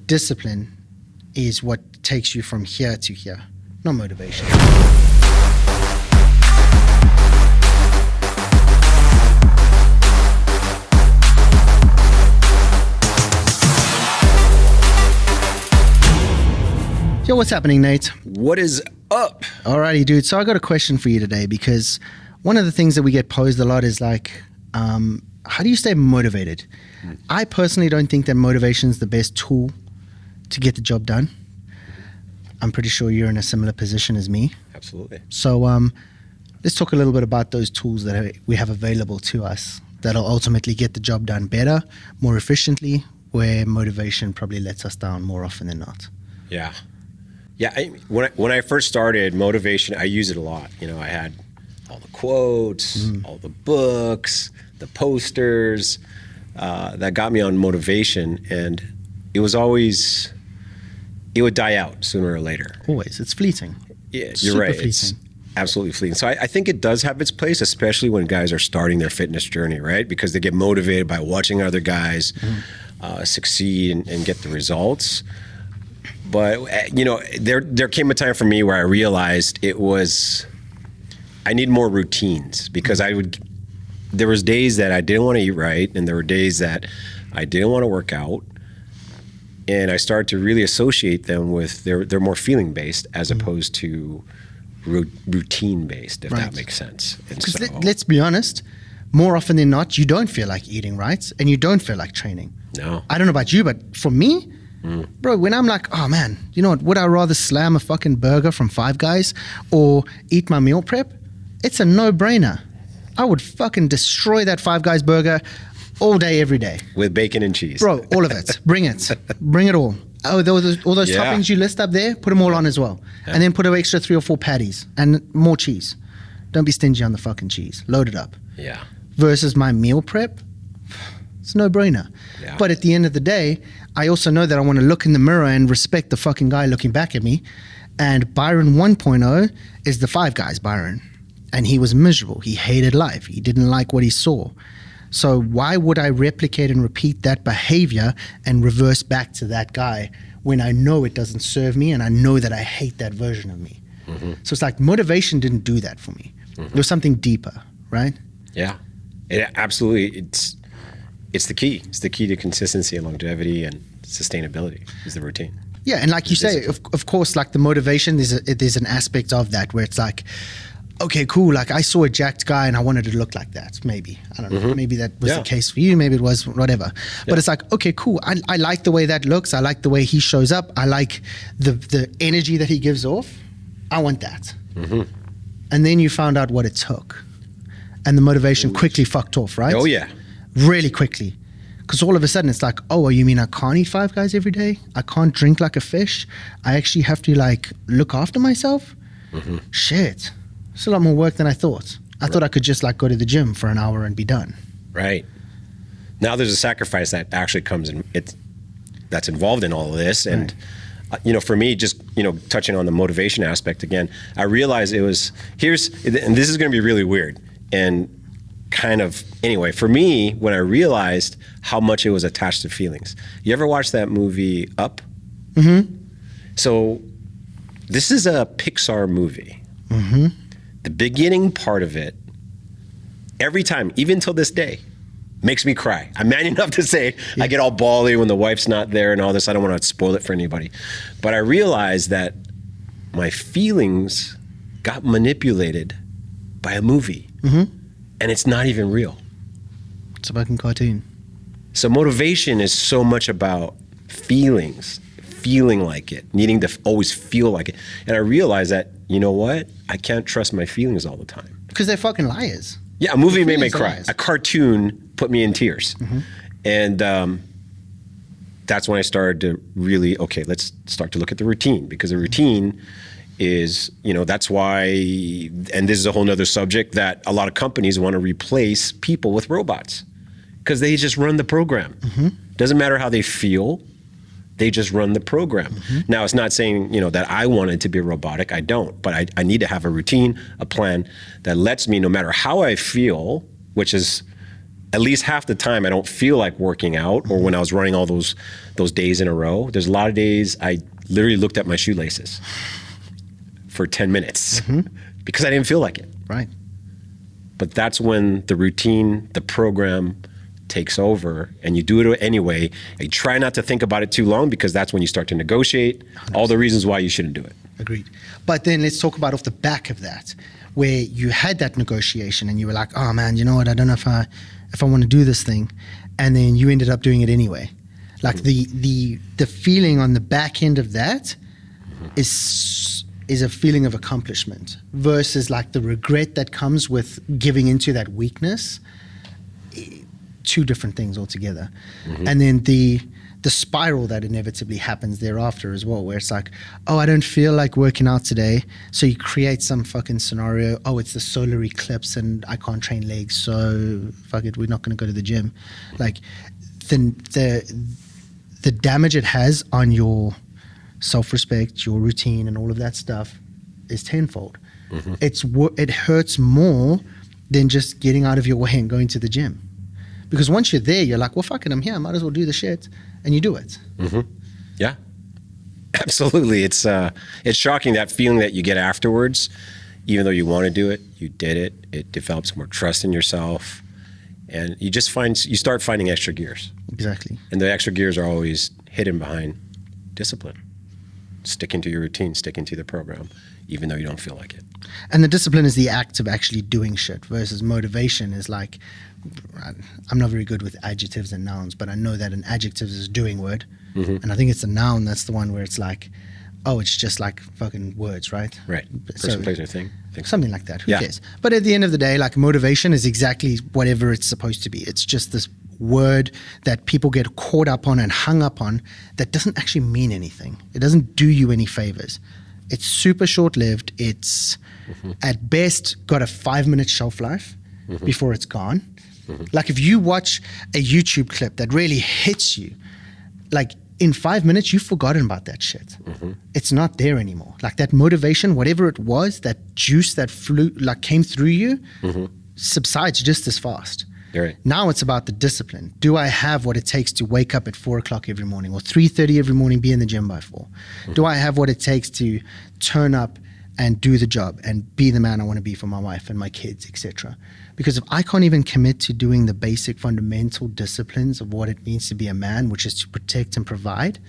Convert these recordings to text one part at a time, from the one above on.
discipline is what takes you from here to here, not motivation. Yo, what's happening, Nate? What is up? Alrighty, dude. So I got a question for you today, because one of the things that we get posed a lot is like, how do you stay motivated? I personally don't think that motivation is the best tool to get the job done. I'm pretty sure you're in a similar position as me. Absolutely. So let's talk a little bit about those tools that we have available to us that'll ultimately get the job done better, more efficiently, where motivation probably lets us down more often than not. Yeah. Yeah, when I first started motivation, I used it a lot. You know, I had all the quotes, all the books, the posters that got me on motivation, and it was always, it would die out sooner or later. Always. It's fleeting. Yeah, you're right. Fleeting. It's absolutely fleeting. So I think it does have its place, especially when guys are starting their fitness journey, right? Because they get motivated by watching other guys succeed and get the results. But, you know, there came a time for me where I realized I need more routines, because there was days that I didn't want to eat right, and there were days that I didn't want to work out. And I started to really associate them with, they're more feeling based as opposed to routine based, if that makes sense. Because let's be honest, more often than not, you don't feel like eating right, and you don't feel like training. No. I don't know about you, but for me, bro, when I'm like, oh man, you know what, would I rather slam a fucking burger from Five Guys or eat my meal prep? It's a no-brainer. I would fucking destroy that Five Guys burger all day, every day. With bacon and cheese. Bro, all of it. Bring it. Bring it all. Oh, all those toppings you list up there, put them all on as well. Yeah. And then put an extra 3 or 4 patties and more cheese. Don't be stingy on the fucking cheese. Load it up. Yeah. Versus my meal prep, it's a no-brainer. Yeah. But at the end of the day, I also know that I want to look in the mirror and respect the fucking guy looking back at me. And Byron 1.0 is the Five Guys Byron. And he was miserable. He hated life. He didn't like what he saw. So why would I replicate and repeat that behavior and reverse back to that guy when I know it doesn't serve me and I know that I hate that version of me? So it's like motivation didn't do that for me. There was something deeper, right? Yeah, absolutely. It's the key. It's the key to consistency and longevity and sustainability is the routine. Yeah, and like you say, of course, like the motivation, there's an aspect of that where it's like, okay, cool, like I saw a jacked guy and I wanted to look like that, maybe. I don't know, maybe that was the case for you, maybe it was, whatever. But it's like, okay, cool, I like the way that looks, I like the way he shows up, I like the energy that he gives off, I want that. And then you found out what it took. And the motivation quickly fucked off, right? Oh yeah. Really quickly. Because all of a sudden it's like, oh, you mean I can't eat Five Guys every day? I can't drink like a fish? I actually have to like look after myself? Shit. It's a lot more work than I thought. I thought I could just like go to the gym for an hour and be done. Right. Now there's a sacrifice that actually comes in, that's involved in all of this. And, you know, for me, just, you know, touching on the motivation aspect again, I realized it was, and this is going to be really weird. And kind of, anyway, for me, when I realized how much it was attached to feelings. You ever watch that movie Up? So this is a Pixar movie. The beginning part of it, every time, even till this day, makes me cry. I'm man enough to say I get all bawly when the wife's not there and all this. I don't want to spoil it for anybody. But I realized that my feelings got manipulated by a movie. And it's not even real. It's a fucking cartoon. So motivation is so much about feelings, feeling like it, needing to always feel like it. And I realized that, you know what? I can't trust my feelings all the time. Because they're fucking liars. Yeah, a movie made me cry. A cartoon put me in tears. And that's when I started to really, okay, let's start to look at the routine, because the routine is, you know, that's why, and this is a whole nother subject, that a lot of companies want to replace people with robots because they just run the program. Doesn't matter how they feel, they just run the program. Now, it's not saying, you know, that I wanted to be robotic. I don't, but I need to have a routine, a plan that lets me, no matter how I feel, which is at least half the time I don't feel like working out, or when I was running all those days in a row, there's a lot of days I literally looked at my shoelaces for 10 minutes because I didn't feel like it. Right. But that's when the routine, the program takes over, and you do it anyway. And you try not to think about it too long, because that's when you start to negotiate 100%. All the reasons why you shouldn't do it. Agreed. But then let's talk about off the back of that, where you had that negotiation and you were like, oh man, you know what? I don't know if I want to do this thing. And then you ended up doing it anyway. Like the feeling on the back end of that is a feeling of accomplishment versus like the regret that comes with giving into that weakness. Two different things altogether. And then the spiral that inevitably happens thereafter as well, where it's like, oh, I don't feel like working out today. So you create some fucking scenario. Oh, it's the solar eclipse and I can't train legs. So fuck it, we're not going to go to the gym. Like the damage it has on your self-respect, your routine and all of that stuff is tenfold. It hurts more than just getting out of your way and going to the gym. Because once you're there, you're like, well, fuck it, I'm here. I might as well do the shit. And you do it. Yeah, absolutely. It's shocking, that feeling that you get afterwards, even though you want to do it, you did it. It develops more trust in yourself. And you start finding extra gears. Exactly. And the extra gears are always hidden behind discipline. Sticking to your routine, sticking to the program, even though you don't feel like it. And the discipline is the act of actually doing shit versus motivation is like, I'm not very good with adjectives and nouns, but I know that an adjective is a doing word. And I think it's a noun that's the one where it's like, oh, it's just like fucking words, right? Right. Person, place, or thing. Something like that. Who cares? But at the end of the day, like motivation is exactly whatever it's supposed to be. It's just this word that people get caught up on and hung up on that doesn't actually mean anything. It doesn't do you any favors. It's super short-lived. It's at best got a 5-minute shelf life before it's gone. Like if you watch a YouTube clip that really hits you, like in 5 minutes, you've forgotten about that shit. It's not there anymore. Like that motivation, whatever it was, that juice that came through you, subsides just as fast. Right. Now it's about the discipline. Do I have what it takes to wake up at 4 o'clock every morning or 3:30 every morning, be in the gym by 4? Do I have what it takes to turn up and do the job and be the man I want to be for my wife and my kids, etc.? Because if I can't even commit to doing the basic fundamental disciplines of what it means to be a man, which is to protect and provide,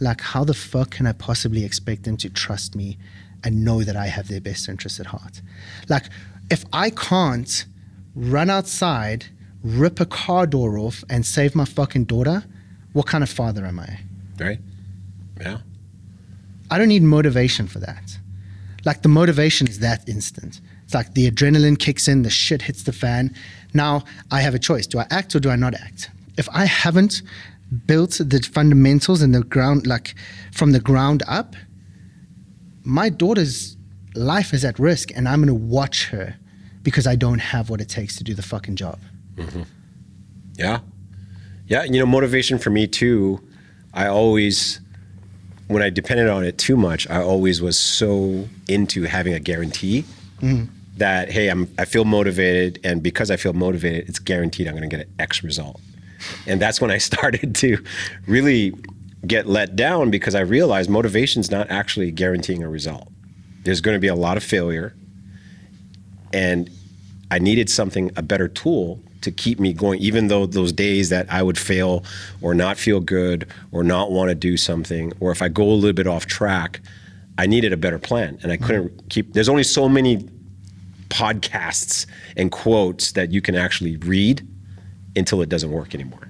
like how the fuck can I possibly expect them to trust me and know that I have their best interests at heart? Like if I can't run outside, rip a car door off and save my fucking daughter, what kind of father am I? Right. Yeah. I don't need motivation for that. Like the motivation is that instant. It's like the adrenaline kicks in, the shit hits the fan. Now I have a choice. Do I act or do I not act? If I haven't built the fundamentals in the ground, like from the ground up, my daughter's life is at risk and I'm going to watch her because I don't have what it takes to do the fucking job. Yeah. Yeah. You know, motivation for me too, I always, when I depended on it too much, I always was so into having a guarantee that, hey, I feel motivated, and because I feel motivated, it's guaranteed I'm going to get an X result. And that's when I started to really get let down, because I realized motivation's not actually guaranteeing a result. There's going to be a lot of failure, and I needed a better tool to keep me going, even though those days that I would fail or not feel good or not want to do something, or if I go a little bit off track, I needed a better plan. And I couldn't there's only so many podcasts and quotes that you can actually read until it doesn't work anymore.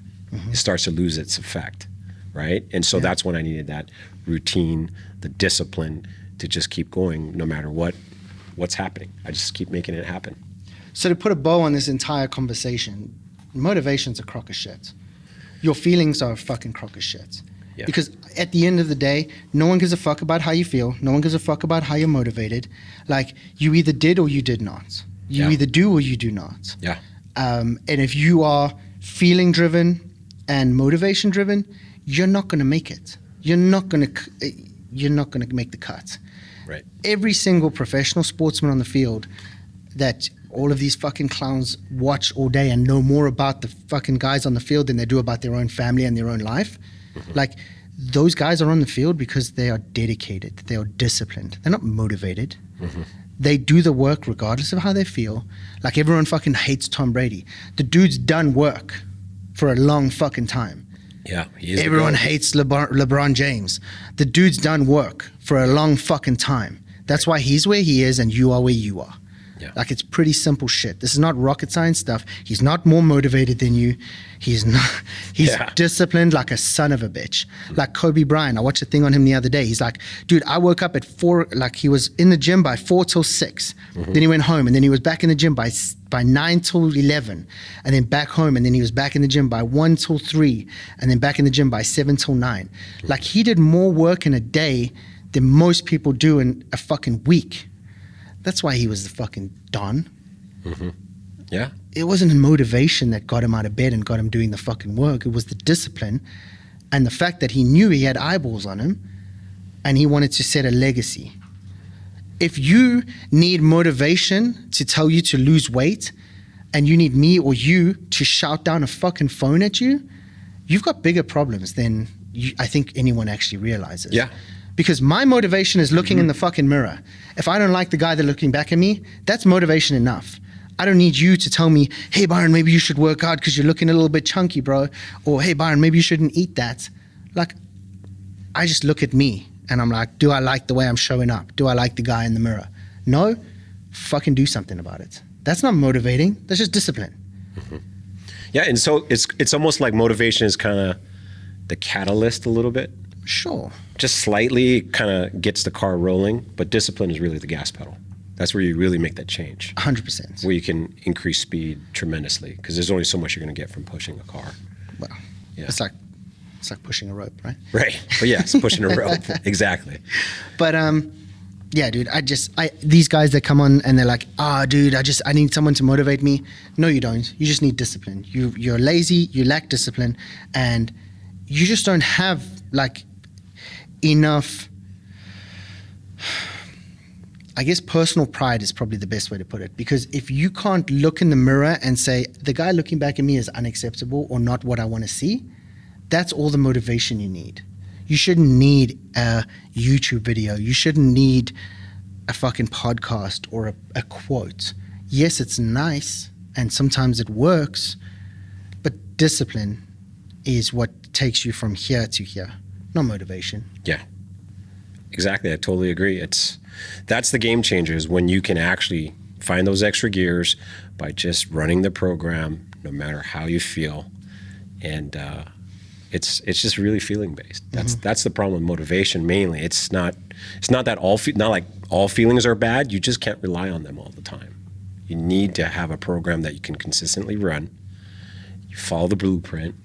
It starts to lose its effect, right? And so that's when I needed that routine, the discipline to just keep going no matter what's happening. I just keep making it happen. So to put a bow on this entire conversation, motivation's a crock of shit. Your feelings are a fucking crock of shit. Yeah. Because at the end of the day, no one gives a fuck about how you feel. No one gives a fuck about how you're motivated. Like, you either did or you did not. You either do or you do not. Yeah. And if you are feeling driven and motivation driven, you're not going to make it. You're not going to make the cut. Right. Every single professional sportsman on the field, that all of these fucking clowns watch all day and know more about the fucking guys on the field than they do about their own family and their own life. Like, those guys are on the field because they are dedicated. They are disciplined. They're not motivated. They do the work regardless of how they feel. Like, everyone fucking hates Tom Brady. The dude's done work for a long fucking time. Yeah, he is. Everyone hates LeBron James. The dude's done work for a long fucking time. That's why he's where he is and you are where you are. Yeah. Like, it's pretty simple shit. This is not rocket science stuff. He's not more motivated than you. He's disciplined like a son of a bitch. Like Kobe Bryant, I watched a thing on him the other day. He's like, dude, I woke up at 4, like he was in the gym by 4 till 6. Then he went home, and then he was back in the gym by 9 till 11, and then back home, and then he was back in the gym by 1 till 3, and then back in the gym by 7 till 9. Like, he did more work in a day than most people do in a fucking week. That's why he was the fucking Don. Yeah. It wasn't a motivation that got him out of bed and got him doing the fucking work. It was the discipline and the fact that he knew he had eyeballs on him and he wanted to set a legacy. If you need motivation to tell you to lose weight and you need me or you to shout down a fucking phone at you, you've got bigger problems than I think anyone actually realizes. Yeah. Because my motivation is looking in the fucking mirror. If I don't like the guy that's looking back at me, that's motivation enough. I don't need you to tell me, hey, Byron, maybe you should work out because you're looking a little bit chunky, bro. Or, hey, Byron, maybe you shouldn't eat that. Like, I just look at me and I'm like, do I like the way I'm showing up? Do I like the guy in the mirror? No? Fucking do something about it. That's not motivating. That's just discipline. Yeah, and so it's almost like motivation is kind of the catalyst a little bit. Sure. Just slightly kind of gets the car rolling, but discipline is really the gas pedal. That's where you really make that change. 100%. Where you can increase speed tremendously because there's only so much you're going to get from pushing a car. Well, Yeah. it's like pushing a rope, right? Right. But yeah, it's pushing a rope. Exactly. But yeah, dude, these guys that come on and they're like, dude, I need someone to motivate me. No, you don't. You just need discipline. You're lazy, you lack discipline, and you just don't have like enough, I guess personal pride is probably the best way to put it. Because if you can't look in the mirror and say, the guy looking back at me is unacceptable or not what I want to see, that's all the motivation you need. You shouldn't need a YouTube video. You shouldn't need a fucking podcast or a quote. Yes, it's nice and sometimes it works, but discipline is what takes you from here to here, not motivation. Yeah, exactly. I totally agree. That's the game changer, is when you can actually find those extra gears by just running the program, no matter how you feel. And it's just really feeling based. That's the problem with motivation mainly. It's not that not like all feelings are bad. You just can't rely on them all the time. You need to have a program that you can consistently run. You follow the blueprint.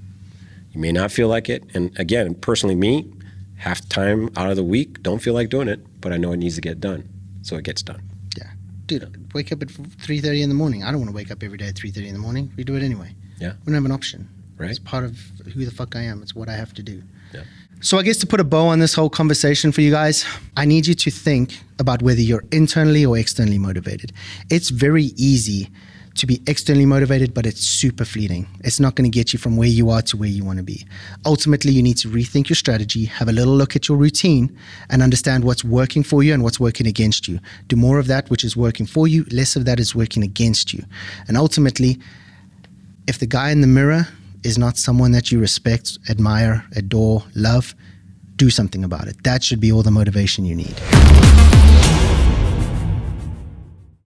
You may not feel like it. And again, personally me, half the time out of the week, don't feel like doing it, but I know it needs to get done. So it gets done. Yeah. Dude, wake up at 3:30 in the morning. I don't want to wake up every day at 3:30 in the morning. We do it anyway. Yeah. We don't have an option. Right. It's part of who the fuck I am. It's what I have to do. Yeah. So I guess to put a bow on this whole conversation for you guys, I need you to think about whether you're internally or externally motivated. It's very easy to be externally motivated, but it's super fleeting. It's not going to get you from where you are to where you want to be. Ultimately, you need to rethink your strategy, have a little look at your routine, and understand what's working for you and what's working against you. Do more of that which is working for you, less of that is working against you. And ultimately, if the guy in the mirror is not someone that you respect, admire, adore, love, do something about it. That should be all the motivation you need.